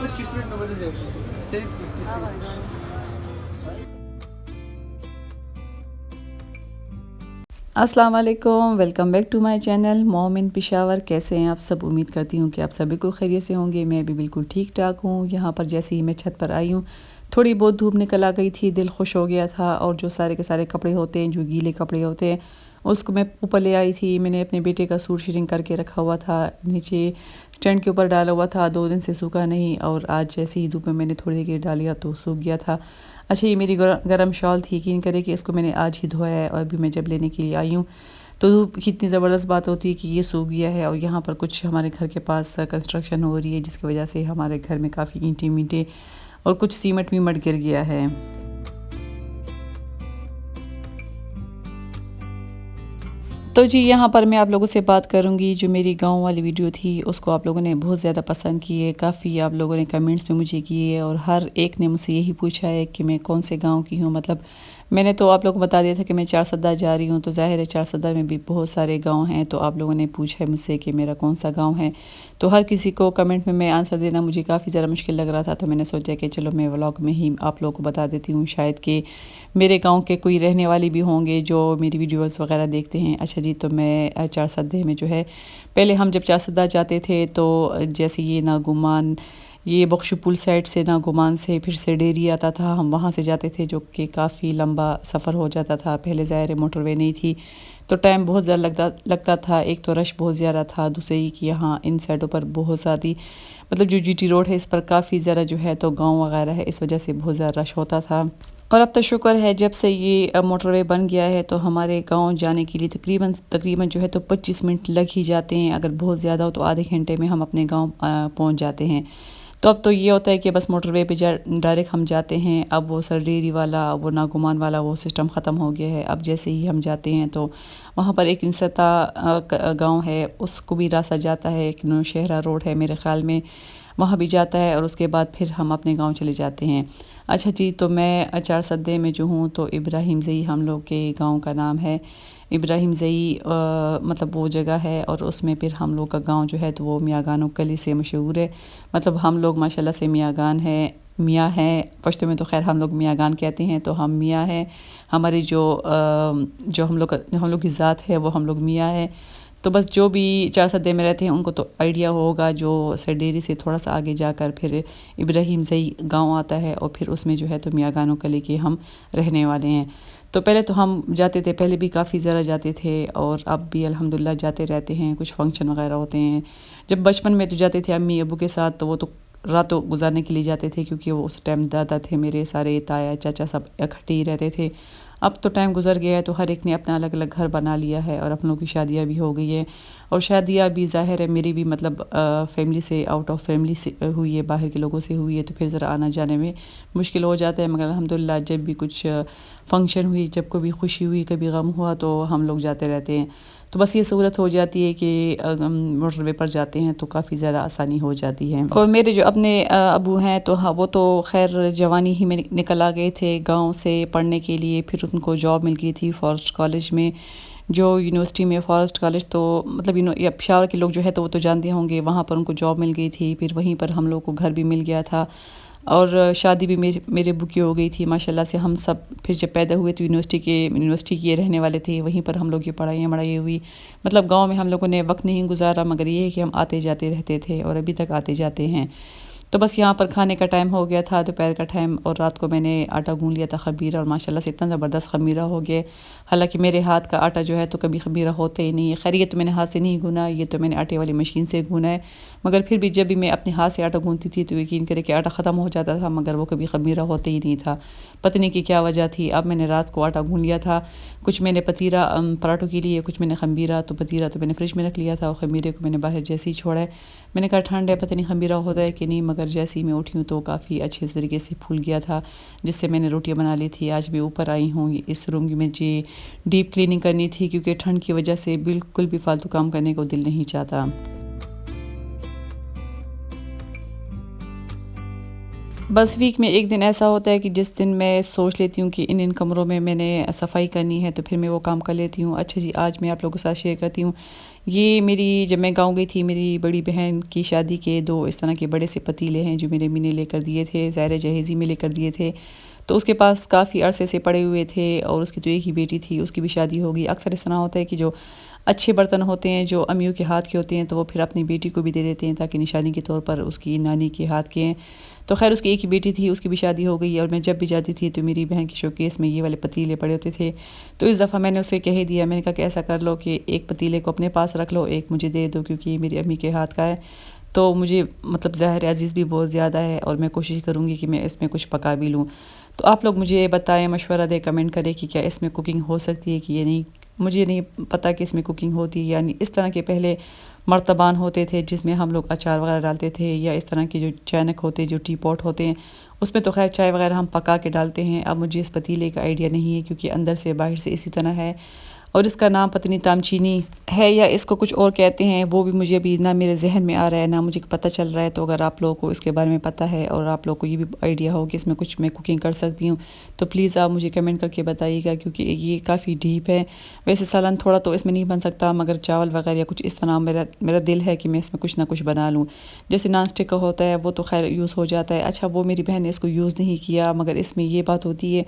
25 minute میں بدل جائے سے 30 السلام علیکم، welcome back to my channel mom in Peshawar. کیسے ہیں آپ سب؟ امید کرتی ہوں کہ آپ سب بالکل خیریت سے ہوں گے۔ میں بھی بالکل ٹھیک ٹھاک ہوں۔ یہاں پر جیسے ہی میں چھت پر آئی ہوں، تھوڑی بہت دھوپ نکل آ گئی تھی، دل خوش ہو گیا تھا، اور جو سارے کے سارے کپڑے ہوتے ہیں، جو گیلے کپڑے ہوتے ہیں، اس کو میں اوپر لے آئی تھی۔ میں نے اپنے بیٹے کا سوٹ شرنک کر کے رکھا ہوا تھا، نیچے اسٹینڈ کے اوپر ڈالا ہوا تھا، 2 دن سے سوکھا نہیں، اور آج جیسے ہی دھوپ میں نے تھوڑی دیر ڈالیا تو سوکھ گیا تھا۔ اچھا، یہ میری گرم شال تھی، یقین کرے کہ اس کو میں نے آج ہی دھویا ہے، اور ابھی میں جب لینے کے لیے آئی ہوں تو دھوپ کی اتنی زبردست بات ہوتی ہے کہ یہ سوکھ گیا ہے، اور یہاں پر کچھ ہمارے گھر کے پاس کنسٹرکشن ہو رہی ہے، جس کی وجہ سے ہمارے گھر میں کافی اینٹیں مینٹیں اور کچھ سیمنٹ ویمٹ گر گیا ہے۔ تو جی، یہاں پر میں آپ لوگوں سے بات کروں گی، جو میری گاؤں والی ویڈیو تھی اس کو آپ لوگوں نے بہت زیادہ پسند کی ہے، کافی آپ لوگوں نے کمنٹس میں مجھے کیے، اور ہر ایک نے مجھ سے یہی پوچھا ہے کہ میں کون سے گاؤں کی ہوں۔ مطلب میں نے تو آپ لوگوں کو بتا دیا تھا کہ میں چارسدہ جا رہی ہوں، تو ظاہر ہے چارسدہ میں بھی بہت سارے گاؤں ہیں، تو آپ لوگوں نے پوچھا ہے مجھ سے کہ میرا کون سا گاؤں ہے، تو ہر کسی کو کمنٹ میں آنسر دینا مجھے کافی زیادہ مشکل لگ رہا تھا، تو میں نے سوچا کہ چلو میں ولاگ میں ہی آپ لوگوں کو بتا دیتی ہوں، شاید کہ میرے گاؤں کے کوئی رہنے والی بھی ہوں گے جو میری ویڈیوز وغیرہ دیکھتے ہیں۔ اچھا جی، تو میں چارسدہ میں جو ہے، پہلے ہم جب چارسدہ جاتے تھے تو جیسے یہ ناگمان، یہ بخشو پل سائڈ سے ناگمان سے پھر سے ڈیری آتا تھا، ہم وہاں سے جاتے تھے، جو کہ کافی لمبا سفر ہو جاتا تھا۔ پہلے ظاہر موٹر وے نہیں تھی تو ٹائم بہت زیادہ لگتا تھا، ایک تو رش بہت زیادہ تھا، دوسری کہ یہاں ان سائڈوں پر بہت زیادہ مطلب جو جی ٹی روڈ ہے اس پر کافی زیادہ جو ہے تو گاؤں وغیرہ ہے، اس وجہ سے بہت زیادہ رش ہوتا تھا۔ اور اب تو شکر ہے جب سے یہ موٹر وے بن گیا ہے تو ہمارے گاؤں جانے کے لیے تقریباً جو ہے تو 25 منٹ لگ ہی جاتے ہیں، اگر بہت زیادہ ہو تو آدھے گھنٹے میں ہم اپنے گاؤں پہنچ جاتے ہیں۔ تو اب تو یہ ہوتا ہے کہ بس موٹر وے پہ ڈائریکٹ ہم جاتے ہیں، اب وہ سر ڈیری والا، وہ ناگمان والا وہ سسٹم ختم ہو گیا ہے۔ اب جیسے ہی ہم جاتے ہیں تو وہاں پر ایک انستا گاؤں ہے، اس کو بھی راستہ جاتا ہے، ایک نوشہرہ روڈ ہے میرے خیال میں، وہاں بھی جاتا ہے، اور اس کے بعد پھر ہم اپنے گاؤں چلے جاتے ہیں۔ اچھا جی، تو میں چارسدہ میں جو ہوں تو ابراہیم زئی ہم لوگ کے گاؤں کا نام ہے۔ ابراہیم زئی مطلب وہ جگہ ہے، اور اس میں پھر ہم لوگ کا گاؤں جو ہے تو وہ میاں کلی سے مشہور ہے۔ مطلب ہم لوگ ماشاءاللہ سے میاں ہیں، پشتو میں تو خیر ہم لوگ میاں گان کہتے ہیں، تو ہم میاں ہیں، ہماری جو ہم لوگ کی ذات ہے وہ ہم لوگ میاں ہیں۔ تو بس جو بھی چارسدہ میں رہتے ہیں ان کو تو آئیڈیا ہوگا، جو سر ڈیری سے تھوڑا سا آگے جا کر پھر ابراہیم زئی گاؤں آتا ہے، اور پھر اس میں جو ہے تو میاں گانو کلی کے ہم رہنے والے ہیں۔ تو پہلے تو ہم جاتے تھے، پہلے بھی کافی زیادہ جاتے تھے، اور اب بھی الحمدللہ جاتے رہتے ہیں، کچھ فنکشن وغیرہ ہوتے ہیں۔ جب بچپن میں تو جاتے تھے امی ابو کے ساتھ، تو وہ تو راتوں گزارنے کے لیے جاتے تھے، کیونکہ وہ اس ٹائم دادا تھے میرے، سارے تایا چاچا سب اکٹھے ہی رہتے تھے۔ اب تو ٹائم گزر گیا ہے تو ہر ایک نے اپنا الگ الگ گھر بنا لیا ہے، اور اپنوں کی شادیاں بھی ہو گئی ہیں، اور شادیاں بھی ظاہر ہے میری بھی مطلب فیملی سے آؤٹ آف فیملی سے ہوئی ہے، باہر کے لوگوں سے ہوئی ہے، تو پھر ذرا آنا جانے میں مشکل ہو جاتا ہے، مگر الحمدللہ جب بھی کچھ فنکشن ہوئی، جب کبھی خوشی ہوئی، کبھی غم ہوا، تو ہم لوگ جاتے رہتے ہیں۔ تو بس یہ سہولت ہو جاتی ہے کہ موٹر وے پر جاتے ہیں تو کافی زیادہ آسانی ہو جاتی ہے۔ اور میرے جو اپنے ابو ہیں تو ہاں، وہ تو خیر جوانی ہی میں نکل آ گئے تھے گاؤں سے پڑھنے کے لیے، پھر ان کو جاب مل گئی تھی فارسٹ کالج میں، جو یونیورسٹی میں فارسٹ کالج، تو مطلب پشاور کے لوگ جو ہے تو وہ تو جانتے ہوں گے، وہاں پر ان کو جاب مل گئی تھی، پھر وہیں پر ہم لوگ کو گھر بھی مل گیا تھا، اور شادی بھی میرے ابو کی ہو گئی تھی ماشاءاللہ سے۔ ہم سب پھر جب پیدا ہوئے تو یونیورسٹی کے رہنے والے تھے، وہیں پر ہم لوگ کی پڑھائی ہوئی۔ مطلب گاؤں میں ہم لوگوں نے وقت نہیں گزارا، مگر یہ ہے کہ ہم آتے جاتے رہتے تھے، اور ابھی تک آتے جاتے ہیں۔ تو بس یہاں پر کھانے کا ٹائم ہو گیا تھا، دوپہر کا ٹائم، اور رات کو میں نے آٹا گون لیا تھا خمیرہ، اور ماشاءاللہ سے اتنا زبردست خمیرہ ہو گیا، حالانکہ میرے ہاتھ کا آٹا جو ہے تو کبھی خمیرہ ہوتا ہی نہیں ہے۔ خیر یہ تو میں نے ہاتھ سے نہیں گونا، یہ تو میں نے آٹے والی مشین سے گونا ہے، مگر پھر بھی جب بھی میں اپنے ہاتھ سے آٹا گونتی تھی تو یقین کرے کہ آٹا ختم ہو جاتا تھا، مگر وہ کبھی خمیرہ ہوتا ہی نہیں تھا، پتہ نہیں کہ کیا وجہ تھی۔ اب میں نے رات کو آٹا گون لیا تھا، کچھ میں نے پتیرا پراٹھوں کے لیے، کچھ میں نے خمیرہ، تو پتیرا تو میں نے فریج میں رکھ لیا تھا، اور خمیرے کو میں نے باہر جیسے ہی چھوڑا ہے، میں نے کہا ٹھنڈ ہے پتہ نہیں خمیرہ ہوتا ہے کہ نہیں، مگر جیسے ہی میں اٹھی ہوں تو کافی اچھے طریقے سے پھول گیا تھا، جس سے میں نے روٹیاں بنا لی تھی۔ آج بھی اوپر آئی ہوں، اس روم کی مجھے ڈیپ کلیننگ کرنی تھی، کیونکہ ٹھنڈ کی وجہ سے بالکل بھی فالتو کام کرنے کو دل نہیں چاہتا۔ بس ویک میں ایک دن ایسا ہوتا ہے کہ جس دن میں سوچ لیتی ہوں کہ ان کمروں میں نے صفائی کرنی ہے، تو پھر میں وہ کام کر لیتی ہوں۔ اچھا جی، آج میں آپ لوگوں کے ساتھ شیئر کرتی ہوں، یہ میری جب میں گاؤں گئی تھی میری بڑی بہن کی شادی کے 2 اس طرح کے بڑے سے پتیلے ہیں جو میرے امی نے لے کر دیے تھے، ظاہر جہیزی میں لے کر دیے تھے، تو اس کے پاس کافی عرصے سے پڑے ہوئے تھے، اور اس کی تو ایک ہی بیٹی تھی، اس کی بھی شادی ہوگی۔ اکثر اس طرح ہوتا ہے کہ جو اچھے برتن ہوتے ہیں جو امیوں کے ہاتھ کے ہوتے ہیں تو وہ پھر اپنی بیٹی کو بھی دے دیتے ہیں تاکہ نشانی کے طور پر اس کی نانی کے ہاتھ کے ہیں۔ تو خیر اس کی ایک ہی بیٹی تھی، اس کی بھی شادی ہو گئی، اور میں جب بھی جاتی تھی تو میری بہن کے شوکیس میں یہ والے پتیلے پڑے ہوتے تھے۔ تو اس دفعہ میں نے اسے کہہ دیا، میں نے کہا کہ ایسا کر لو کہ ایک پتیلے کو اپنے پاس رکھ لو، ایک مجھے دے دو کیونکہ یہ میری امی کے ہاتھ کا ہے، تو مجھے مطلب ظاہر عزیز بھی بہت زیادہ ہے اور میں کوشش کروں گی کہ میں اس میں کچھ پکا بھی لوں۔ تو آپ لوگ مجھے بتائیں، مشورہ دیں، کمنٹ کریں کہ کیا اس میں کوکنگ ہو سکتی ہے کہ یہ نہیں۔ مجھے نہیں پتہ کہ اس میں کوکنگ ہوتی ہے، یعنی اس طرح کے پہلے مرتبان ہوتے تھے جس میں ہم لوگ اچار وغیرہ ڈالتے تھے، یا اس طرح کے جو چینک ہوتے جو ٹی پاٹ ہوتے ہیں اس میں تو خیر چائے وغیرہ ہم پکا کے ڈالتے ہیں۔ اب مجھے اس پتیلے کا آئیڈیا نہیں ہے کیونکہ اندر سے باہر سے اسی طرح ہے، اور اس کا نام پتہ نہیں تامچینی ہے یا اس کو کچھ اور کہتے ہیں، وہ بھی مجھے ابھی نہ میرے ذہن میں آ رہا ہے نہ مجھے پتہ چل رہا ہے۔ تو اگر آپ لوگوں کو اس کے بارے میں پتہ ہے اور آپ لوگوں کو یہ بھی آئیڈیا ہو کہ اس میں کچھ میں کوکنگ کر سکتی ہوں تو پلیز آپ مجھے کمنٹ کر کے بتائیے گا، کیونکہ یہ کافی ڈیپ ہے۔ ویسے سالن تھوڑا تو اس میں نہیں بن سکتا، مگر چاول وغیرہ یا کچھ اس طرح میرا دل ہے کہ میں اس میں کچھ نہ کچھ بنا لوں۔ جیسے نان اسٹک کا ہوتا ہے وہ تو خیر یوز ہو جاتا ہے، اچھا وہ میری بہن نے اس کو یوز نہیں کیا، مگر اس میں یہ بات ہوتی ہے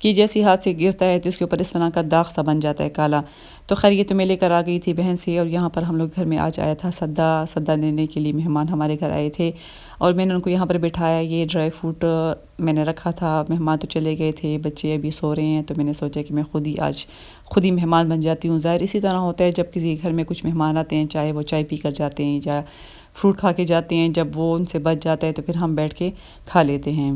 کہ جیسے ہاتھ سے گرتا ہے تو اس کے اوپر اس طرح کا داغ سا بن جاتا ہے کالا۔ تو خیر یہ تو میں لے کر آ گئی تھی بہن سے، اور یہاں پر ہم لوگ گھر میں آج آیا تھا سدا لینے کے لیے، مہمان ہمارے گھر آئے تھے، اور میں نے ان کو یہاں پر بٹھایا، یہ ڈرائی فروٹ میں نے رکھا تھا، مہمان تو چلے گئے تھے، بچے ابھی سو رہے ہیں، تو میں نے سوچا کہ میں خود ہی مہمان بن جاتی ہوں۔ ظاہر اسی طرح ہوتا ہے جب کسی گھر میں کچھ مہمان آتے ہیں، چاہے وہ چائے پی کر جاتے ہیں یا فروٹ کھا کے جاتے ہیں، جب وہ ان سے بچ جاتا ہے تو پھر ہم بیٹھ کے کھا لیتے ہیں۔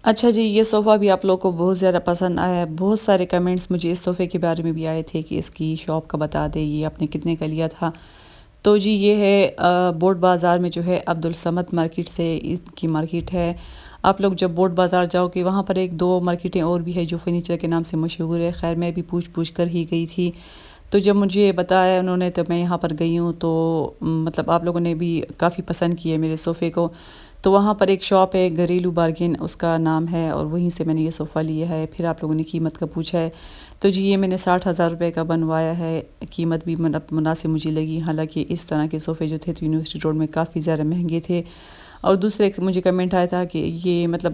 اچھا جی، یہ صوفہ بھی آپ لوگوں کو بہت زیادہ پسند آیا ہے، بہت سارے کمنٹس مجھے اس صوفے کے بارے میں بھی آئے تھے کہ اس کی شاپ کا بتا دے، یہ آپ نے کتنے کا لیا تھا۔ تو جی یہ ہے بورڈ بازار میں جو ہے عبدالصمد مارکیٹ سے اس کی مارکیٹ ہے۔ آپ لوگ جب بورڈ بازار جاؤ کہ وہاں پر 1-2 مارکیٹیں اور بھی ہے جو فرنیچر کے نام سے مشہور ہے، خیر میں بھی پوچھ کر ہی گئی تھی۔ تو جب مجھے بتایا انہوں نے تو میں یہاں پر گئی ہوں، تو مطلب آپ لوگوں نے بھی کافی پسند کیا ہے میرے صوفے کو۔ تو وہاں پر ایک شاپ ہے گھریلو بارگین اس کا نام ہے، اور وہیں سے میں نے یہ صوفہ لیا ہے۔ پھر آپ لوگوں نے قیمت کا پوچھا ہے، تو جی یہ میں نے 60,000 روپے کا بنوایا ہے، قیمت بھی مناسب مجھے لگی، حالانکہ اس طرح کے صوفے جو تھے تو یونیورسٹی روڈ میں کافی زیادہ مہنگے تھے۔ اور دوسرے مجھے کمنٹ آیا تھا کہ یہ مطلب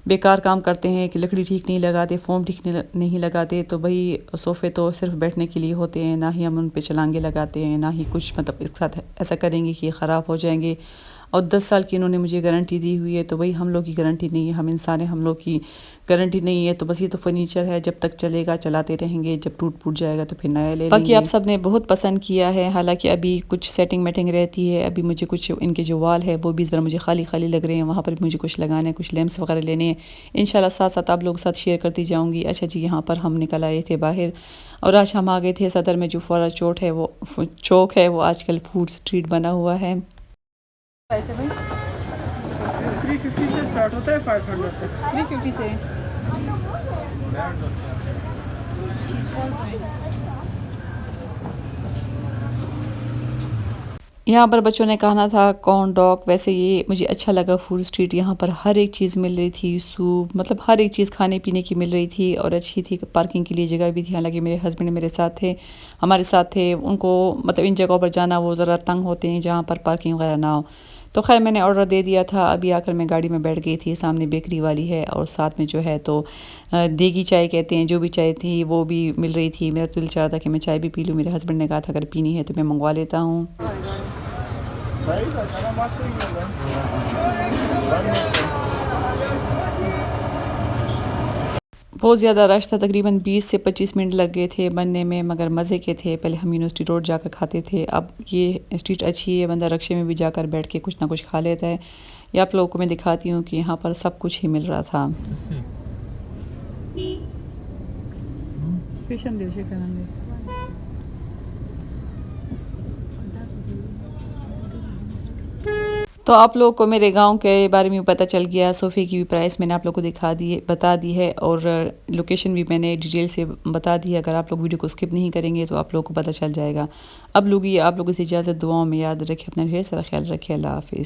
بیکار کام کرتے ہیں کہ لکڑی ٹھیک نہیں لگاتے، فوم ٹھیک نہیں لگاتے، تو بھئی صوفے تو صرف بیٹھنے کے لیے ہوتے ہیں، نہ ہی ہم ان پہ چلانگے لگاتے ہیں، نہ ہی کچھ مطلب اس ساتھ ایسا کریں گے کہ یہ خراب ہو جائیں گے۔ اور 10 سال کی انہوں نے مجھے گارنٹی دی ہوئی ہے، تو بھئی ہم لوگ کی گارنٹی نہیں ہے، ہم انسان ہیں، ہم لوگ کی گارنٹی نہیں ہے، تو بس یہ تو فرنیچر ہے، جب تک چلے گا چلاتے رہیں گے، جب ٹوٹ پھوٹ جائے گا تو پھر نیا لے لیں گے۔ باقی آپ سب نے بہت پسند کیا ہے، حالانکہ ابھی کچھ سیٹنگ میٹنگ رہتی ہے، ابھی مجھے کچھ ان کے جو وال ہے وہ بھی ذرا مجھے خالی لگ رہے ہیں، وہاں پر مجھے کچھ لگانے ہیں، کچھ لیمپس وغیرہ لینے ہیں، انشاءاللہ ساتھ ساتھ آپ لوگوں کے ساتھ شیئر کرتی جاؤں گی۔ اچھا جی یہاں پر ہم نکل آئے تھے باہر، اور آج ہم آ گئے تھے صدر میں جو فورا چوک ہے وہ آج کل فوڈ اسٹریٹ بنا ہوا ہے۔ ایسے بھائی 350 سے سٹارٹ ہوتا ہے 500 تک۔ 350 سے یہاں پر بچوں نے کہنا تھا کارن ڈاگ، ویسے یہ مجھے اچھا لگا فوڈ اسٹریٹ، یہاں پر ہر ایک چیز مل رہی تھی، سوپ مطلب ہر ایک چیز کھانے پینے کی مل رہی تھی، اور اچھی تھی، پارکنگ کے لیے جگہ بھی تھی، حالانکہ میرے ہسبینڈ میرے ساتھ تھے، ہمارے ساتھ تھے، ان کو مطلب ان جگہوں پر جانا وہ ذرا تنگ ہوتے ہیں جہاں پر پارکنگ وغیرہ نہ ہو۔ تو خیر میں نے آرڈر دے دیا تھا، ابھی آ کر میں گاڑی میں بیٹھ گئی تھی، سامنے بیکری والی ہے اور ساتھ میں جو ہے تو دیگی چائے کہتے ہیں، جو بھی چائے تھی وہ بھی مل رہی تھی۔ میرا دل چاہ رہا تھا کہ میں چائے بھی پی لوں، میرے ہسبینڈ نے کہا تھا اگر پینی ہے تو میں منگوا لیتا ہوں۔ بہت زیادہ رش تھا، تقریباً 20 سے 25 منٹ لگ گئے تھے بننے میں، مگر مزے کے تھے۔ پہلے ہم یونیورسٹی روڈ جا کر کھاتے تھے، اب یہ اسٹریٹ اچھی ہے، بندہ رکشے میں بھی جا کر بیٹھ کے کچھ نہ کچھ کھا لیتا ہے۔ یہ آپ لوگوں کو میں دکھاتی ہوں کہ یہاں پر سب کچھ ہی مل رہا تھا۔ تو آپ لوگوں کو میرے گاؤں کے بارے میں پتہ چل گیا، صوفے کی بھی پرائس میں نے آپ لوگوں کو بتا دی ہے، اور لوکیشن بھی میں نے ڈیٹیل سے بتا دی ہے، اگر آپ لوگ ویڈیو کو سکپ نہیں کریں گے تو آپ لوگوں کو پتہ چل جائے گا۔ اب آپ لوگوں سے اجازت، دعاؤں میں یاد رکھیں، اپنا ڈھیر سارا خیال رکھیں، اللہ حافظ۔